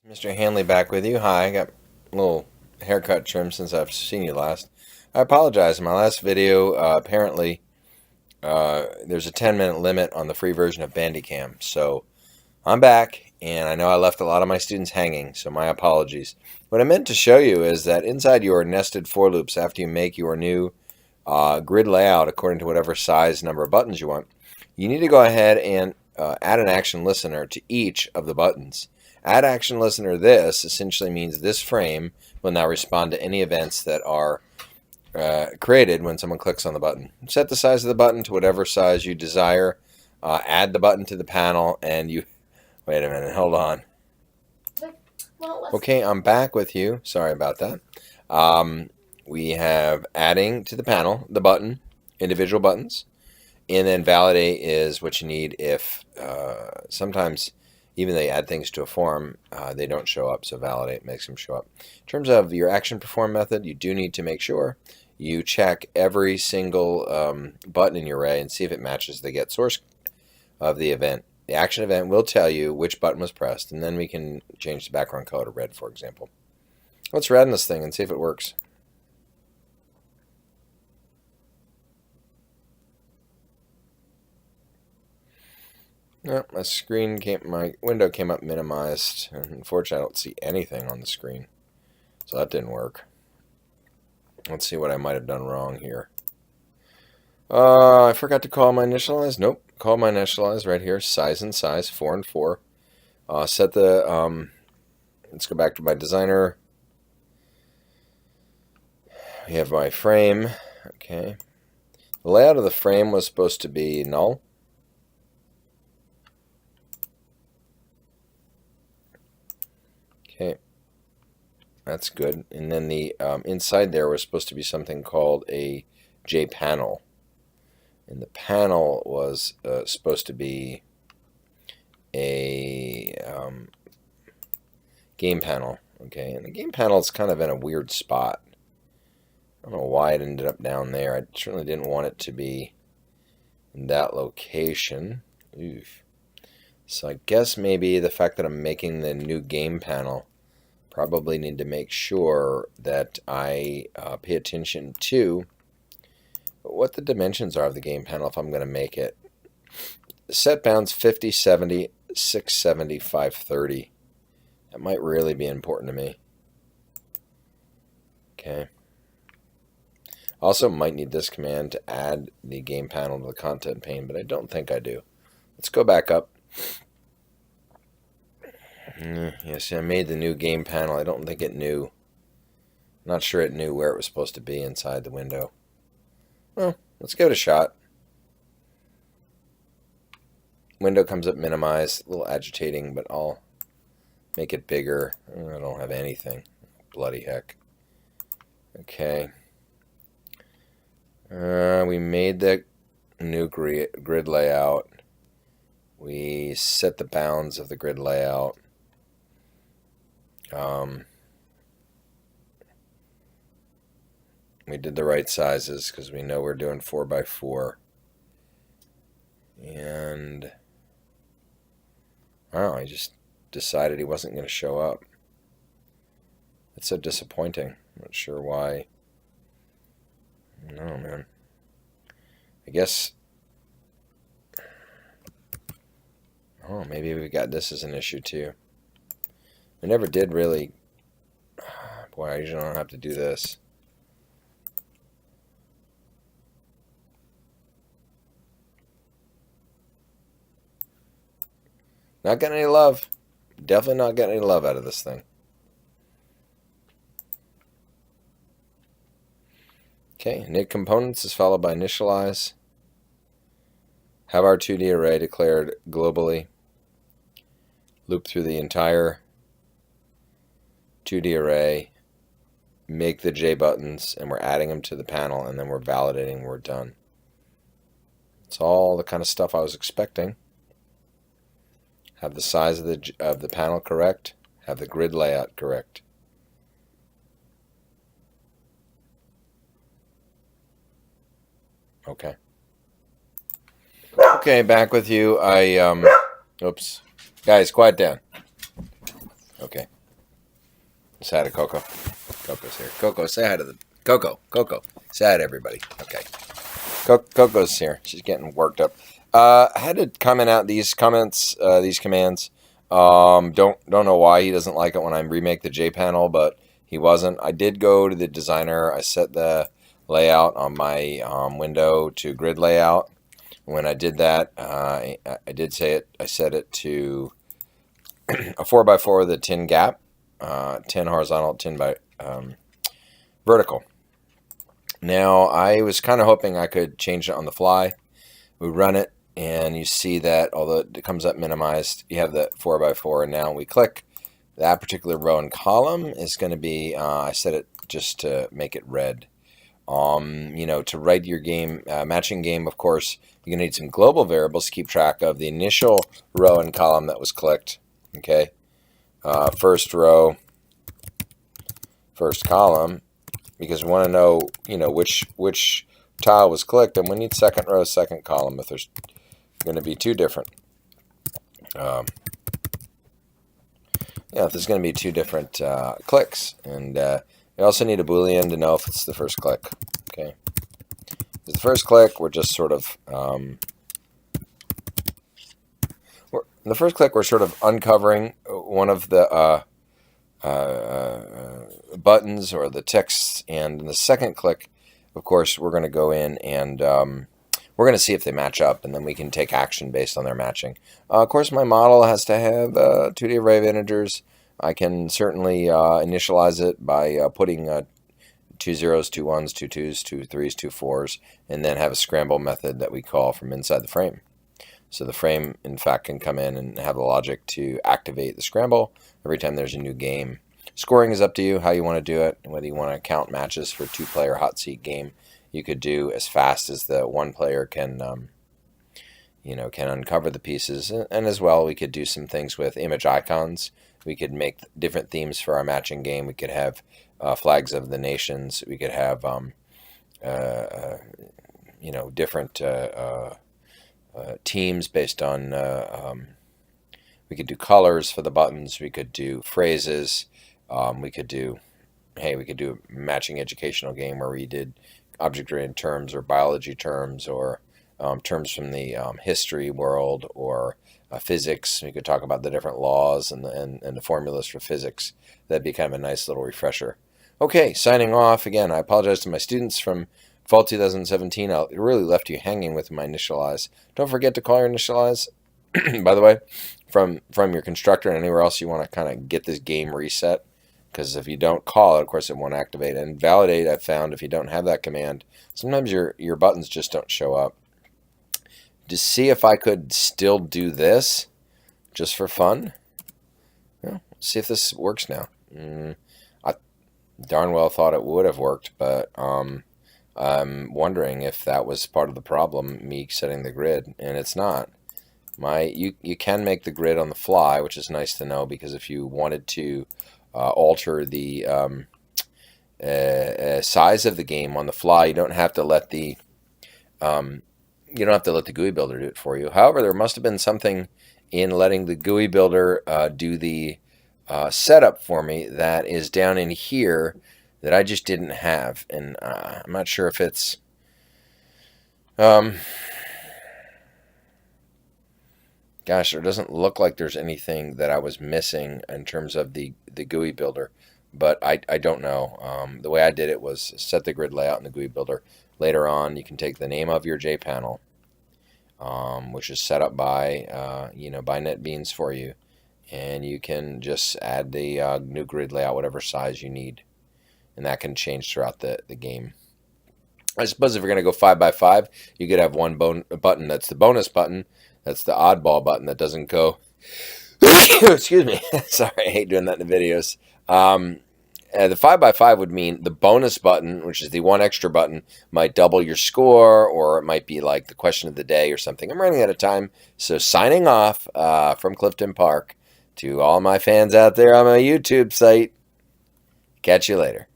Mr. Hanley back with you. Hi, I got a little haircut trim since I've seen you last. I apologize. In my last video, apparently there's a 10-minute limit on the free version of Bandicam. So I'm back, and I know I left a lot of my students hanging, so my apologies. What I meant to show you is that inside your nested for loops, after you make your new grid layout according to whatever size number of buttons you want, you need to go ahead and add an action listener to each of the buttons. Add action listener this essentially means this frame will now respond to any events that are created when someone clicks on the button. Set the size of the button to whatever size you desire. Add the button to the panel and you... Wait a minute, hold on. Okay, I'm back with you. Sorry about that. We have adding to the panel, the button, individual buttons, and then validate is what you need if sometimes even they add things to a form, they don't show up, so validate makes them show up. In terms of your action perform method, you do need to make sure you check every single button in your array and see if it matches the get source of the event. The action event will tell you which button was pressed, and then we can change the background color to red, for example. Let's run this thing and see if it works. No, my window came up minimized, and unfortunately I don't see anything on the screen, so that didn't work. Let's see what I might have done wrong here. I forgot to call my initialize. Nope, call my initialize right here. Size and size 4 and 4. Set the. Let's go back to my designer. We have my frame. Okay. The layout of the frame was supposed to be null. Okay, that's good. And then the inside there was supposed to be something called a JPanel. And the panel was supposed to be a game panel. Okay, and the game panel is kind of in a weird spot. I don't know why it ended up down there. I certainly didn't want it to be in that location. Oof. So I guess maybe the fact that I'm making the new game panel, probably need to make sure that I pay attention to what the dimensions are of the game panel if I'm going to make it. Set bounds 50, 70, 670, 530. That might really be important to me. Okay. Also might need this command to add the game panel to the content pane, but I don't think I do. Let's go back up. Yeah, see, I made the new game panel. I don't think it knew. Not sure it knew where it was supposed to be inside the window. Well, let's give it a shot. Window comes up minimized, a little agitating, but I'll make it bigger. I don't have anything. Bloody heck. Okay. We made the new grid layout. We set the bounds of the grid layout. We did the right sizes because we know we're doing 4x4. And I just decided he wasn't going to show up. It's so disappointing. I'm not sure why. No, man. I guess. Oh, maybe we got this as an issue too. We never did really. Boy, I usually don't have to do this. Not getting any love. Definitely not getting any love out of this thing. Okay, init components is followed by initialize. Have our 2D array declared globally. Loop through the entire 2D array. Make the JButtons, and we're adding them to the panel, and then we're validating we're done. It's all the kind of stuff I was expecting. Have the size of the panel correct. Have the grid layout correct. Okay. Okay, back with you. Oops. Guys, quiet down. Okay. Say hi to Coco. Coco's here. Coco, say hi to the... Coco. Say hi to everybody. Okay. Coco's here. She's getting worked up. I had to comment out these comments, these commands. Don't know why he doesn't like it when I remake the J panel, but he wasn't. I did go to the designer. I set the layout on my window to grid layout. When I did that, I did say it. I set it to a 4x4 with a 10 gap, 10 horizontal, 10 by vertical. Now, I was kind of hoping I could change it on the fly. We run it, and you see that although it comes up minimized, you have the 4x4, and now we click. That particular row and column is going to be, I set it just to make it red. To write your game, matching game, of course, you're going to need some global variables to keep track of the initial row and column that was clicked. Okay. First row, first column, because we want to know, which tile was clicked, and we need second row, second column if there's going to be two different. If there's going to be two different clicks, and you also need a Boolean to know if it's the first click. Okay, if the first click, we're just sort of in the first click, we're sort of uncovering one of the buttons or the texts, and in the second click, of course, we're going to go in and we're going to see if they match up, and then we can take action based on their matching. Of course, my model has to have 2D array of integers. I can certainly initialize it by putting 2 zeros, 2 ones, 2 twos, 2 threes, 2 fours, and then have a scramble method that we call from inside the frame. So the frame, in fact, can come in and have the logic to activate the scramble every time there's a new game. Scoring is up to you, how you want to do it, whether you want to count matches for a 2-player hot seat game. You could do as fast as the one player can uncover the pieces. And as well, we could do some things with image icons. We could make different themes for our matching game. We could have flags of the nations. We could have different teams based on. We could do colors for the buttons. We could do phrases. We could do a matching educational game where we did object-oriented terms or biology terms or terms from the history world or physics. We could talk about the different laws and the formulas for physics. That'd be kind of a nice little refresher. Okay, signing off. Again, I apologize to my students from fall 2017. I really left you hanging with my initialize. Don't forget to call your initialize, by the way, from your constructor and anywhere else you want to kind of get this game reset. Because if you don't call it, of course, it won't activate. And validate, I've found, if you don't have that command, sometimes your buttons just don't show up. To see if I could still do this, just for fun. Well, see if this works now. I darn well thought it would have worked, but I'm wondering if that was part of the problem, me setting the grid, and it's not. You can make the grid on the fly, which is nice to know, because if you wanted to alter the size of the game on the fly, you don't have to let the GUI builder do it for you. However, there must have been something in letting the GUI builder do the setup for me that is down in here that I just didn't have, and I'm not sure if it's gosh, it doesn't look like there's anything that I was missing in terms of the GUI builder, but I don't know. The way I did it was set the grid layout in the GUI builder. Later on, you can take the name of your J panel, which is set up by by NetBeans for you, and you can just add the new grid layout, whatever size you need, and that can change throughout the game. I suppose if you're going to go 5x5, you could have one button that's the bonus button. That's the oddball button that doesn't go. Excuse me. Sorry, I hate doing that in the videos. The 5x5 would mean the bonus button, which is the one extra button, might double your score, or it might be like the question of the day or something. I'm running out of time, so signing off from Clifton Park to all my fans out there on my YouTube site. Catch you later.